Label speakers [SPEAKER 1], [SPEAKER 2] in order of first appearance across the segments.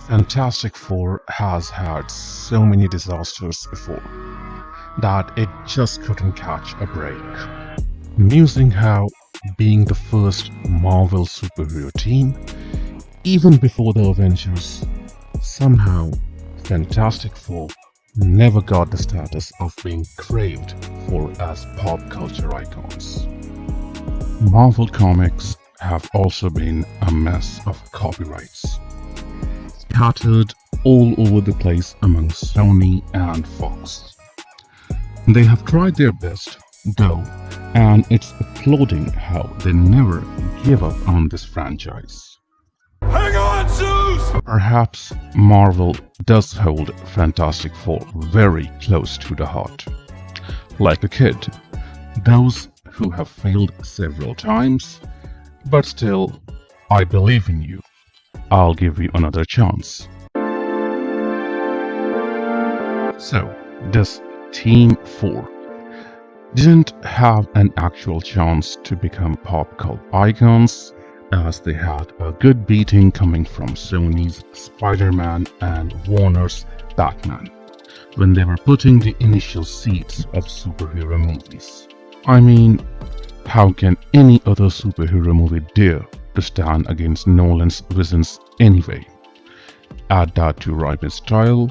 [SPEAKER 1] Fantastic Four has had so many disasters before that it just couldn't catch a break. Amusing how, being the first Marvel superhero team, even before the Avengers, somehow Fantastic Four never got the status of being craved for as pop culture icons. Marvel Comics have also been a mess of copyrights, scattered all over the place among Sony and Fox. They have tried their best, though, and it's applauding how they never give up on this franchise.
[SPEAKER 2] Hang on, Zeus!
[SPEAKER 1] Perhaps Marvel does hold Fantastic Four very close to the heart. Like a kid, those who have failed several times, but still, I believe in you. I'll give you another chance. So, this Team 4 didn't have an actual chance to become pop cult icons, as they had a good beating coming from Sony's Spider-Man and Warner's Batman when they were putting the initial seeds of superhero movies. I mean, how can any other superhero movie dare to stand against Nolan's visions anyway? Add that to Raimi's style.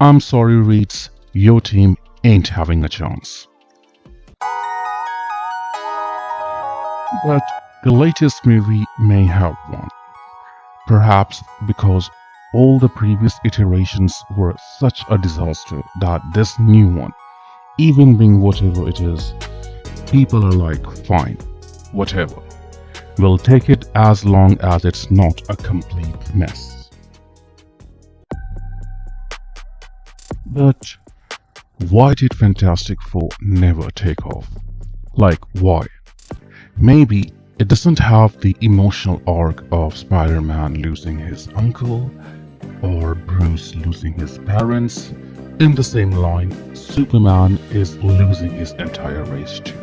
[SPEAKER 1] I'm sorry, Reeds, your team ain't having a chance. But the latest movie may have one. Perhaps because all the previous iterations were such a disaster that this new one, even being whatever it is, people are like, fine, whatever. We'll take it as long as it's not a complete mess. But why did Fantastic Four never take off? Like, why? Maybe it doesn't have the emotional arc of Spider-Man losing his uncle or Bruce losing his parents. In the same line, Superman is losing his entire race too.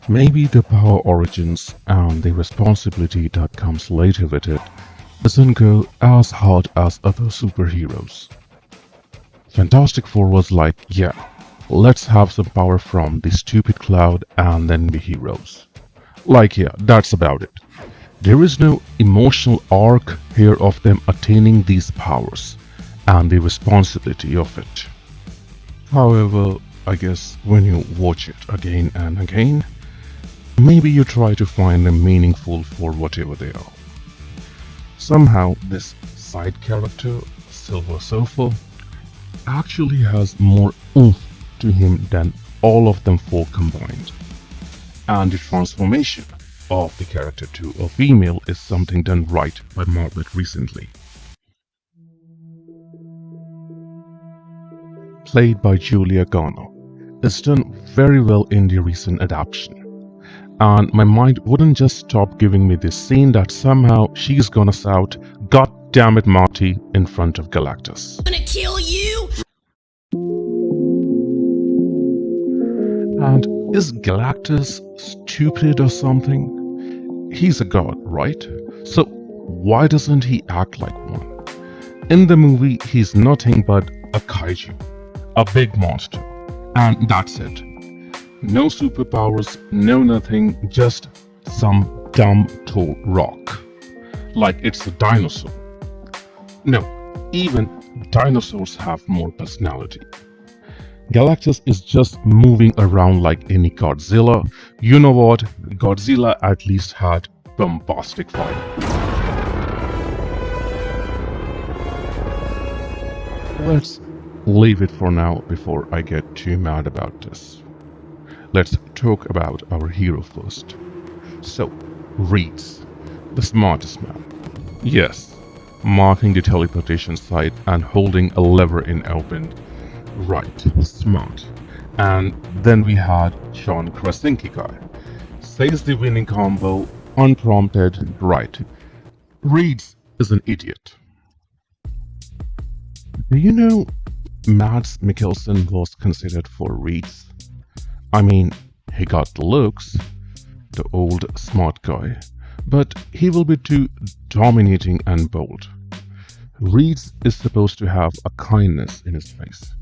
[SPEAKER 1] Maybe the power origins and the responsibility that comes later with it doesn't go as hard as other superheroes. Fantastic Four was like, yeah, let's have some power from the stupid cloud and then be heroes. Like, yeah, that's about it. There is no emotional arc here of them attaining these powers and the responsibility of it. However, I guess when you watch it again and again, maybe you try to find them meaningful for whatever they are. Somehow, this side character, Silver Surfer, actually has more oomph to him than all of them four combined. And the transformation of the character to a female is something done right by Marvel recently. Played by Julia Garner, is done very well in the recent adaptation. And my mind wouldn't just stop giving me this scene that somehow she's gonna shout, "God damn it, Marty," in front of Galactus.
[SPEAKER 3] I'm gonna kill you!
[SPEAKER 1] And is Galactus stupid or something? He's a god, right? So why doesn't he act like one? In the movie, he's nothing but a kaiju, a big monster, and that's it. No superpowers, no nothing, just some dumb tall rock. Like it's a dinosaur. No, even dinosaurs have more personality. Galactus is just moving around like any Godzilla. You know what? Godzilla at least had bombastic fire. Let's leave it for now before I get too mad about this. Let's talk about our hero first. So, Reeds, the smartest man. Yes, marking the teleportation site and holding a lever in open. Right, smart. And then we had John Krasinski guy. Says the winning combo, unprompted, right. Reeds is an idiot. Do you know Mads Mikkelsen was considered for Reeds? I mean, he got the looks, the old smart guy, but he will be too dominating and bold. Reeds is supposed to have a kindness in his face,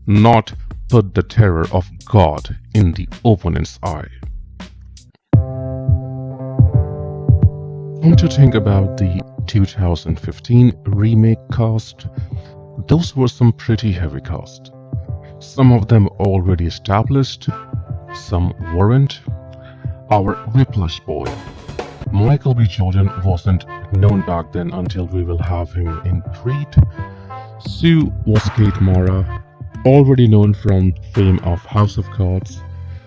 [SPEAKER 1] not put the terror of God in the opponent's eye. Come to think about the 2015 remake cast, those were some pretty heavy cast. Some of them already established, some weren't. Our Whiplash boy, Michael B. Jordan, wasn't known back then until we will have him in Creed. Sue was Kate Mara, already known from fame of House of Cards.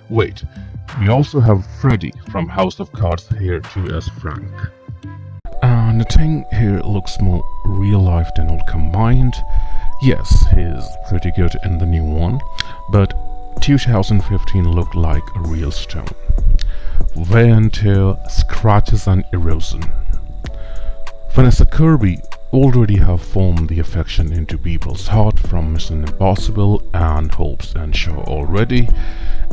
[SPEAKER 1] Wait, we also have Freddy from House of Cards here too as Frank. And the thing here looks more real life than all combined. Yes, he's pretty good in the new one, but 2015 looked like a real stone. Wear and tear, scratches and erosion. Vanessa Kirby already have formed the affection into people's heart from Mission Impossible and Hobbs and Shaw already,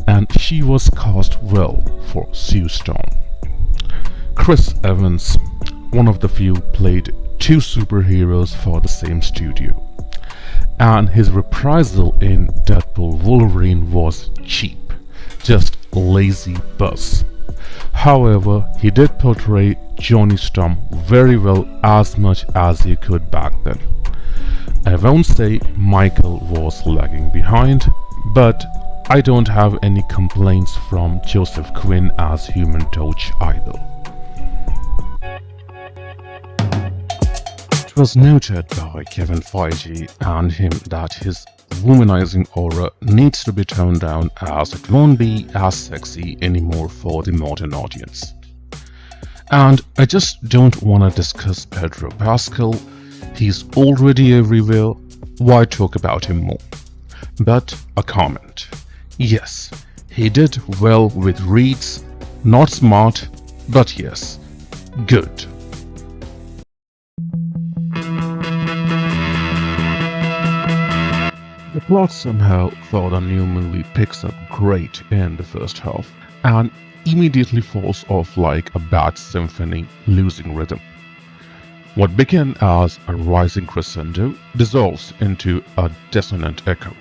[SPEAKER 1] and she was cast well for Sue Storm. Chris Evans, one of the few, played two superheroes for the same studio, and his reprisal in Deadpool Wolverine was cheap, just lazy buzz. However, he did portray Johnny Storm very well, as much as he could back then. I won't say Michael was lagging behind, but I don't have any complaints from Joseph Quinn as Human Torch either. It was noted by Kevin Feige and him that his womanizing aura needs to be toned down, as it won't be as sexy anymore for the modern audience. And I just don't want to discuss Pedro Pascal. He's already everywhere. Why talk about him more? But a comment. Yes, he did well with Reeds. Not smart, but yes, good. The plot somehow for the new movie picks up great in the first half and immediately falls off like a bad symphony losing rhythm. What began as a rising crescendo dissolves into a dissonant echo,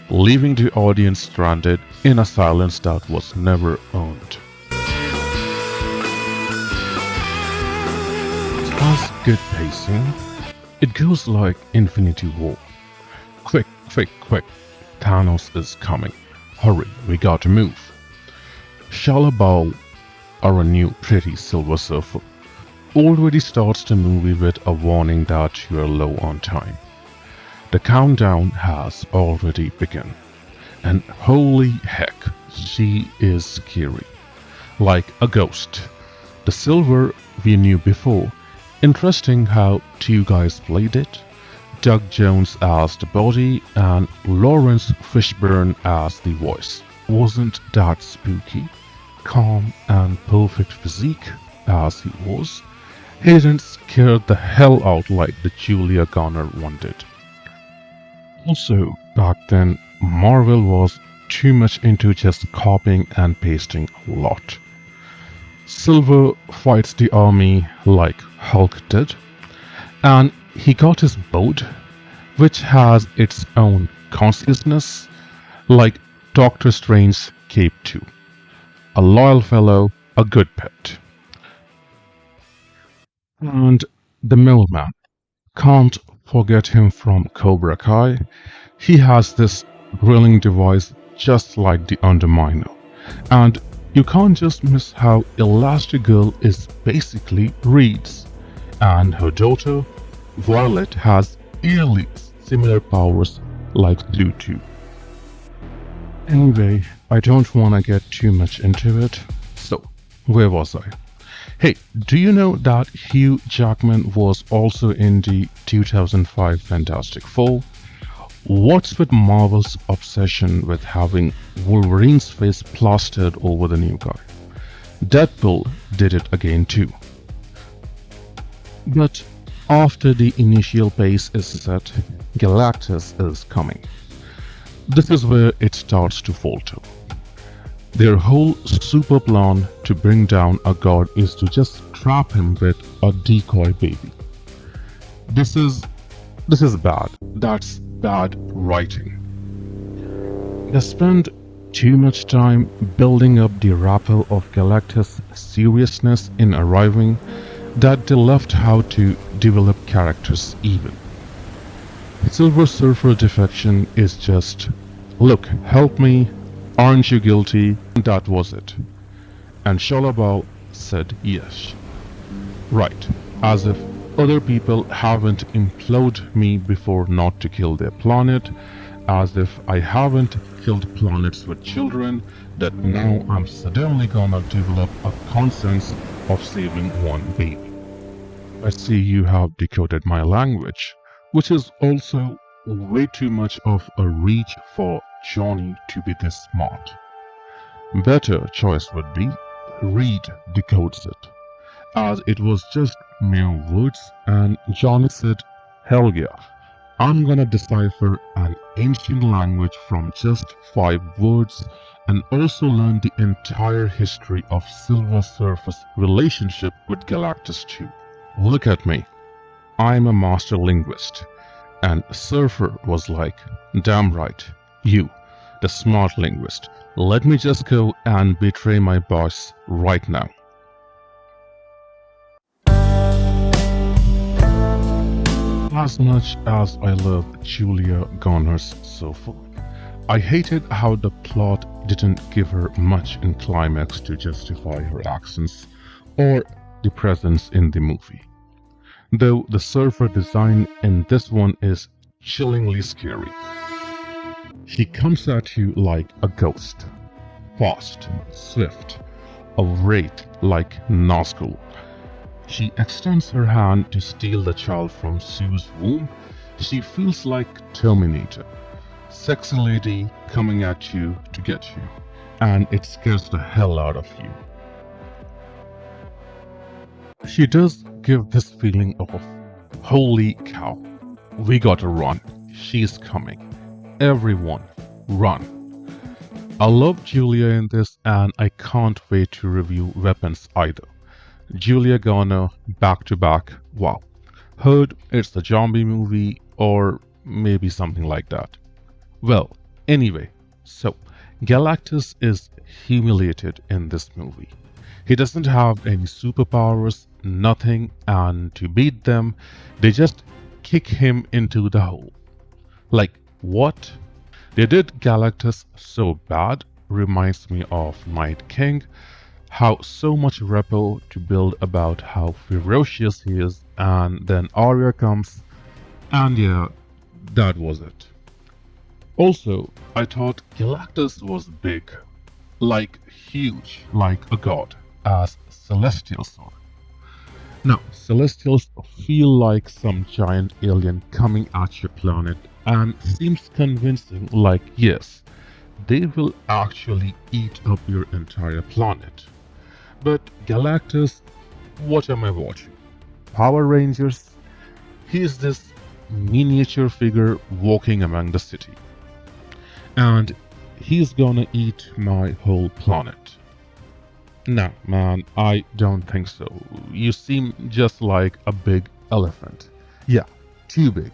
[SPEAKER 1] leaving the audience stranded in a silence that was never earned. It has good pacing. It goes like Infinity War. Quick, quick, quick. Thanos is coming. Hurry, we gotta move. Shalla Bal, our new pretty Silver Surfer, already starts the movie with a warning that you are low on time. The countdown has already begun. And holy heck, she is scary. Like a ghost. The Silver we knew before. Interesting how two guys played it. Doug Jones as the body and Laurence Fishburne as the voice. Wasn't that spooky? Calm and perfect physique as he was. He didn't scare the hell out like the Julia Garner one did. Also, back then, Marvel was too much into just copying and pasting a lot. Silver fights the army like Hulk did, and he got his boat, which has its own consciousness, like Doctor Strange's cape too. A loyal fellow, a good pet. And the Millman. Can't forget him from Cobra Kai. He has this drilling device just like the Underminer. And you can't just miss how Elastigirl is basically Reed's. And her daughter, Violet, has eerily similar powers like Blue too. Anyway, I don't want to get too much into it. So, where was I? Hey, do you know that Hugh Jackman was also in the 2005 Fantastic Four? What's with Marvel's obsession with having Wolverine's face plastered over the new guy? Deadpool did it again too. But after the initial pace is set, Galactus is coming. This is where it starts to falter. Their whole super plan to bring down a god is to just trap him with a decoy baby. This is bad. That's bad writing. They spend too much time building up the rappel of Galactus' seriousness in arriving that they left how to develop characters even. Silver Surfer defection is just, look, help me, aren't you guilty? And that was it. And Shalla Bal said yes. Right, as if other people haven't implored me before not to kill their planet, as if I haven't killed planets with children, that now I'm suddenly gonna develop a conscience of saving one baby. I see you have decoded my language, which is also way too much of a reach for Johnny to be this smart. Better choice would be Reed decodes it, as it was just mere words, and Johnny said, hell yeah, I'm gonna decipher an ancient language from just 5 words and also learn the entire history of Silver Surfer's relationship with Galactus too. Look at me. I'm a master linguist. And Surfer was like, damn right, you, the smart linguist, let me just go and betray my boss right now. As much as I love Julia Garner's Sofa, I hated how the plot didn't give her much in climax to justify her actions or the presence in the movie. Though the surfer design in this one is chillingly scary. She comes at you like a ghost, fast, swift, a wraith like Nazgûl. She extends her hand to steal the child from Sue's womb. She feels like Terminator, sexy lady coming at you to get you, and it scares the hell out of you. She does give this feeling of, holy cow, we gotta run, she's coming, everyone, run. I love Julia in this and I can't wait to review Weapons either. Julia Garner back to back, wow. Heard it's a zombie movie or maybe something like that. Well, anyway, so Galactus is humiliated in this movie. He doesn't have any superpowers, nothing, and to beat them, they just kick him into the hole. Like, what? They did Galactus so bad, reminds me of Night King, how so much rappel to build about how ferocious he is, and then Arya comes, and yeah, that was it. Also, I thought Galactus was big, like huge, like a god, as Celestials are. Now, Celestials feel like some giant alien coming at your planet and seems convincing like yes, they will actually eat up your entire planet. But Galactus, what am I watching? Power Rangers? He is this miniature figure walking among the city. And he's gonna eat my whole planet. No, man, I don't think so. You seem just like a big elephant. Yeah, too big.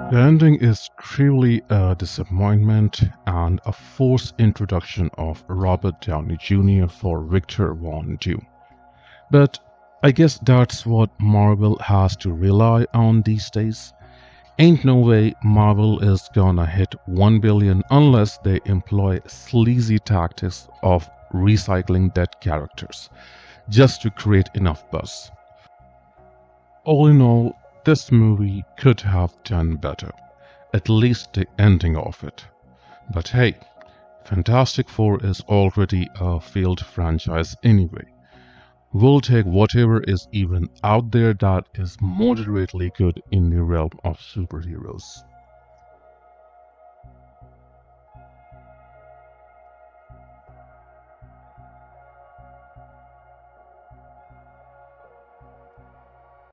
[SPEAKER 1] The ending is truly a disappointment and a forced introduction of Robert Downey Jr. for Victor Von Doom. But I guess that's what Marvel has to rely on these days. Ain't no way Marvel is gonna hit 1 billion unless they employ sleazy tactics of recycling dead characters, just to create enough buzz. All in all, this movie could have done better, at least the ending of it. But hey, Fantastic Four is already a failed franchise anyway. We'll take whatever is even out there that is moderately good in the realm of superheroes.